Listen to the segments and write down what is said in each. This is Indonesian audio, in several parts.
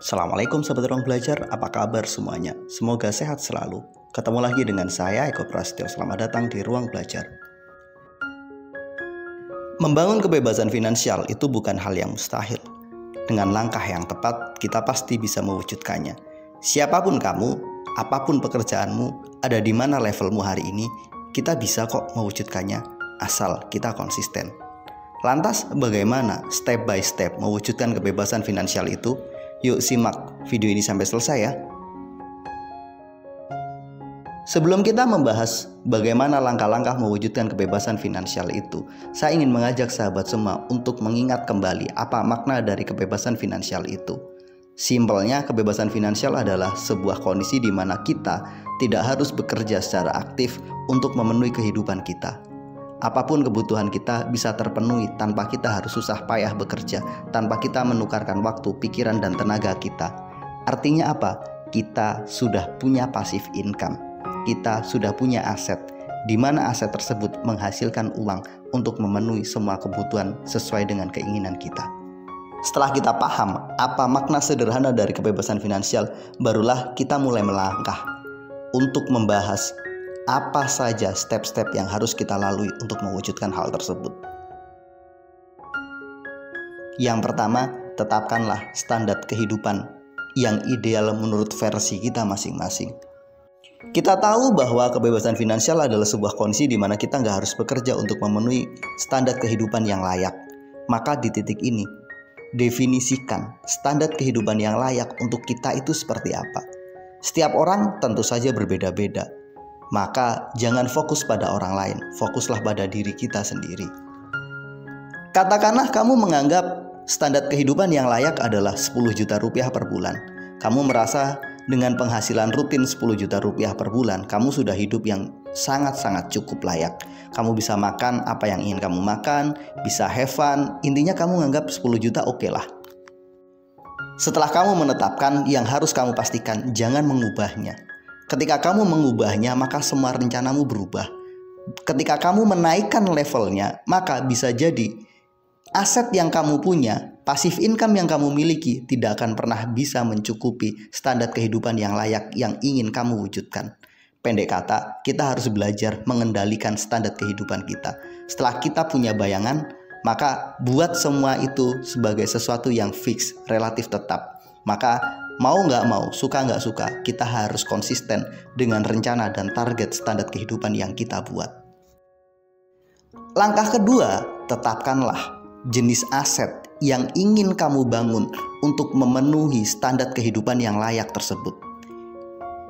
Assalamualaikum Sobat Ruang Belajar, apa kabar semuanya? Semoga sehat selalu. Ketemu lagi dengan saya, Eko Prasetyo. Selamat datang di Ruang Belajar. Membangun kebebasan finansial itu bukan hal yang mustahil. Dengan langkah yang tepat, kita pasti bisa mewujudkannya. Siapapun kamu, apapun pekerjaanmu, ada di mana levelmu hari ini, kita bisa kok mewujudkannya, asal kita konsisten. Lantas, bagaimana step by step mewujudkan kebebasan finansial itu? Yuk simak video ini sampai selesai ya. Sebelum kita membahas bagaimana langkah-langkah mewujudkan kebebasan finansial itu, saya ingin mengajak sahabat semua untuk mengingat kembali apa makna dari kebebasan finansial itu. Simpelnya, kebebasan finansial adalah sebuah kondisi di mana kita tidak harus bekerja secara aktif untuk memenuhi kehidupan kita. Apapun kebutuhan kita bisa terpenuhi tanpa kita harus susah payah bekerja, tanpa kita menukarkan waktu, pikiran, dan tenaga kita. Artinya apa? Kita sudah punya passive income. Kita sudah punya aset, di mana aset tersebut menghasilkan uang untuk memenuhi semua kebutuhan sesuai dengan keinginan kita. Setelah kita paham apa makna sederhana dari kebebasan finansial, barulah kita mulai melangkah untuk membahas apa saja step-step yang harus kita lalui untuk mewujudkan hal tersebut. Yang pertama, tetapkanlah standar kehidupan yang ideal menurut versi kita masing-masing. Kita tahu bahwa kebebasan finansial adalah sebuah kondisi di mana kita nggak harus bekerja untuk memenuhi standar kehidupan yang layak. Maka di titik ini, definisikan standar kehidupan yang layak untuk kita itu seperti apa. Setiap orang tentu saja berbeda-beda. Maka jangan fokus pada orang lain, fokuslah pada diri kita sendiri. Katakanlah kamu menganggap standar kehidupan yang layak adalah 10 juta rupiah per bulan. Kamu merasa dengan penghasilan rutin 10 juta rupiah per bulan, kamu sudah hidup yang sangat-sangat cukup layak. Kamu bisa makan apa yang ingin kamu makan, bisa have fun, intinya kamu menganggap 10 juta oke lah. Setelah kamu menetapkan, yang harus kamu pastikan jangan mengubahnya. Ketika kamu mengubahnya, maka semua rencanamu berubah. Ketika kamu menaikkan levelnya, maka bisa jadi aset yang kamu punya, passive income yang kamu miliki tidak akan pernah bisa mencukupi standar kehidupan yang layak yang ingin kamu wujudkan. Pendek kata, kita harus belajar mengendalikan standar kehidupan kita. Setelah kita punya bayangan, maka buat semua itu sebagai sesuatu yang fix, relatif tetap. Maka mau nggak mau, suka nggak suka, kita harus konsisten dengan rencana dan target standar kehidupan yang kita buat. Langkah kedua, tetapkanlah jenis aset yang ingin kamu bangun untuk memenuhi standar kehidupan yang layak tersebut.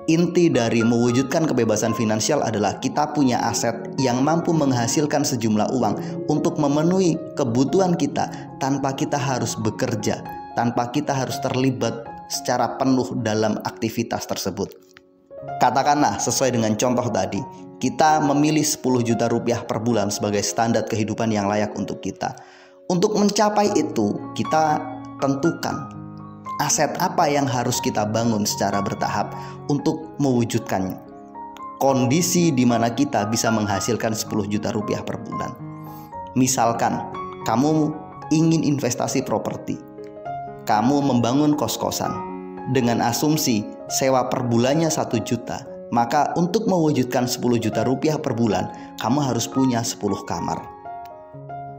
Inti dari mewujudkan kebebasan finansial adalah kita punya aset yang mampu menghasilkan sejumlah uang untuk memenuhi kebutuhan kita tanpa kita harus bekerja, tanpa kita harus terlibat secara penuh dalam aktivitas tersebut. Katakanlah sesuai dengan contoh tadi, kita memilih 10 juta rupiah per bulan sebagai standar kehidupan yang layak untuk kita. Untuk mencapai itu, kita tentukan aset apa yang harus kita bangun secara bertahap untuk mewujudkannya. Kondisi di mana kita bisa menghasilkan 10 juta rupiah per bulan. Misalkan, kamu ingin investasi properti. Kamu membangun kos-kosan dengan asumsi sewa per bulannya 1 juta, maka untuk mewujudkan 10 juta rupiah per bulan, kamu harus punya 10 kamar.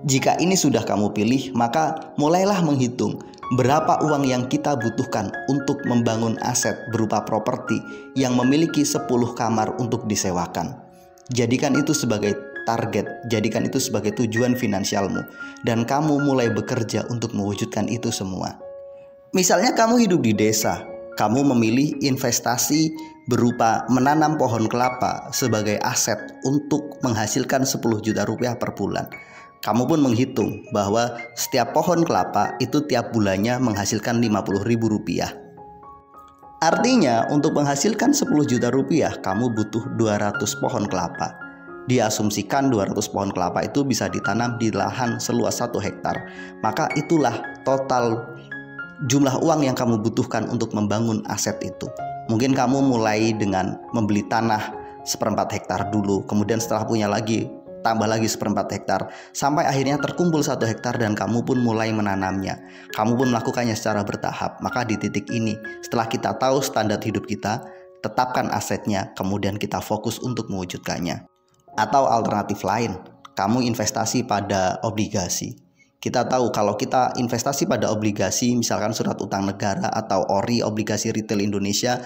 Jika ini sudah kamu pilih, maka mulailah menghitung berapa uang yang kita butuhkan untuk membangun aset berupa properti yang memiliki 10 kamar untuk disewakan. Jadikan itu sebagai target, jadikan itu sebagai tujuan finansialmu, dan kamu mulai bekerja untuk mewujudkan itu semua. Misalnya kamu hidup di desa, kamu memilih investasi berupa menanam pohon kelapa sebagai aset untuk menghasilkan 10 juta rupiah per bulan. Kamu pun menghitung bahwa setiap pohon kelapa itu tiap bulannya menghasilkan 50.000 rupiah. Artinya untuk menghasilkan 10 juta rupiah kamu butuh 200 pohon kelapa. Diasumsikan 200 pohon kelapa itu bisa ditanam di lahan seluas 1 hektar. Maka itulah total jumlah uang yang kamu butuhkan untuk membangun aset itu. Mungkin kamu mulai dengan membeli tanah 1/4 hektar dulu, kemudian setelah punya lagi tambah lagi 1/4 hektar, sampai akhirnya terkumpul 1 hektar dan kamu pun mulai menanamnya. Kamu pun melakukannya secara bertahap. Maka di titik ini, setelah kita tahu standar hidup kita, tetapkan asetnya, kemudian kita fokus untuk mewujudkannya. Atau alternatif lain, kamu investasi pada obligasi. Kita tahu kalau kita investasi pada obligasi, misalkan surat utang negara atau ORI, obligasi retail Indonesia,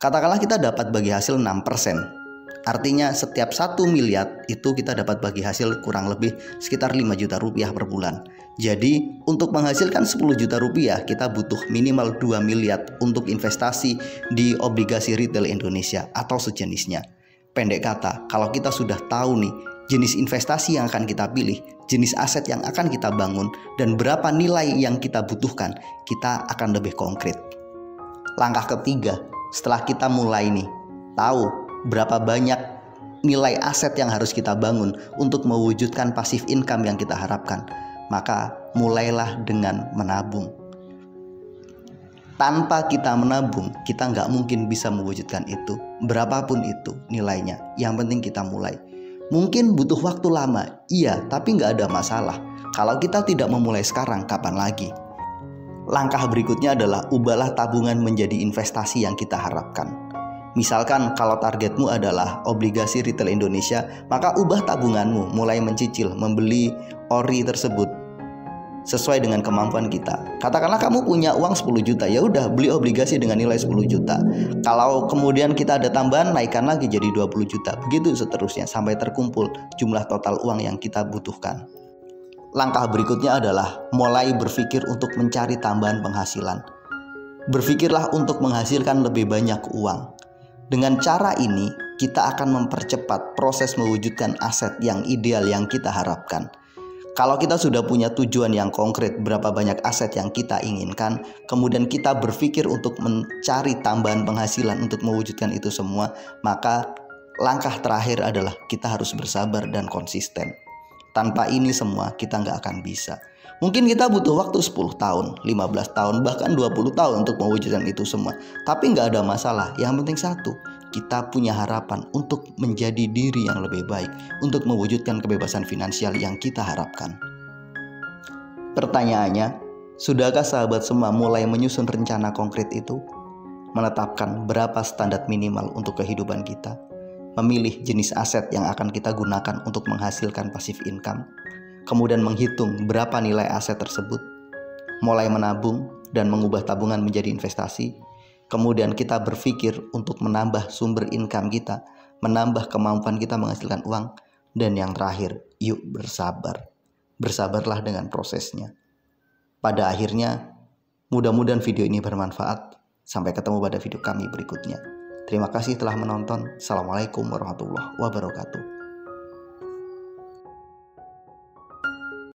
katakanlah kita dapat bagi hasil 6%. Artinya setiap 1 miliar itu kita dapat bagi hasil kurang lebih sekitar 5 juta rupiah per bulan. Jadi untuk menghasilkan 10 juta rupiah kita butuh minimal 2 miliar untuk investasi di obligasi retail Indonesia atau sejenisnya. Pendek kata, kalau kita sudah tahu nih jenis investasi yang akan kita pilih, jenis aset yang akan kita bangun, dan berapa nilai yang kita butuhkan, kita akan lebih konkret. Langkah ketiga, setelah kita mulai nih tahu berapa banyak nilai aset yang harus kita bangun untuk mewujudkan passive income yang kita harapkan, maka mulailah dengan menabung. Tanpa kita menabung, kita nggak mungkin bisa mewujudkan itu, berapapun itu nilainya. Yang penting kita mulai. Mungkin butuh waktu lama, iya, tapi nggak ada masalah. Kalau kita tidak memulai sekarang, kapan lagi? Langkah berikutnya adalah ubahlah tabungan menjadi investasi yang kita harapkan. Misalkan kalau targetmu adalah obligasi retail Indonesia, maka ubah tabunganmu, mulai mencicil, membeli ORI tersebut sesuai dengan kemampuan kita. Katakanlah kamu punya uang 10 juta, ya udah beli obligasi dengan nilai 10 juta. Kalau kemudian kita ada tambahan, naikkan lagi jadi 20 juta. Begitu seterusnya sampai terkumpul jumlah total uang yang kita butuhkan. Langkah berikutnya adalah mulai berpikir untuk mencari tambahan penghasilan. Berpikirlah untuk menghasilkan lebih banyak uang. Dengan cara ini, kita akan mempercepat proses mewujudkan aset yang ideal yang kita harapkan. Kalau kita sudah punya tujuan yang konkret berapa banyak aset yang kita inginkan, kemudian kita berpikir untuk mencari tambahan penghasilan untuk mewujudkan itu semua, maka langkah terakhir adalah kita harus bersabar dan konsisten. Tanpa ini semua kita nggak akan bisa. Mungkin kita butuh waktu 10 tahun, 15 tahun, bahkan 20 tahun untuk mewujudkan itu semua. Tapi nggak ada masalah, yang penting satu, kita punya harapan untuk menjadi diri yang lebih baik, untuk mewujudkan kebebasan finansial yang kita harapkan. Pertanyaannya, sudahkah sahabat semua mulai menyusun rencana konkret itu? Menetapkan berapa standar minimal untuk kehidupan kita? Memilih jenis aset yang akan kita gunakan untuk menghasilkan passive income? Kemudian menghitung berapa nilai aset tersebut? Mulai menabung dan mengubah tabungan menjadi investasi? Kemudian kita berpikir untuk menambah sumber income kita, menambah kemampuan kita menghasilkan uang. Dan yang terakhir, yuk bersabar. Bersabarlah dengan prosesnya. Pada akhirnya, mudah-mudahan video ini bermanfaat. Sampai ketemu pada video kami berikutnya. Terima kasih telah menonton. Assalamualaikum warahmatullahi wabarakatuh.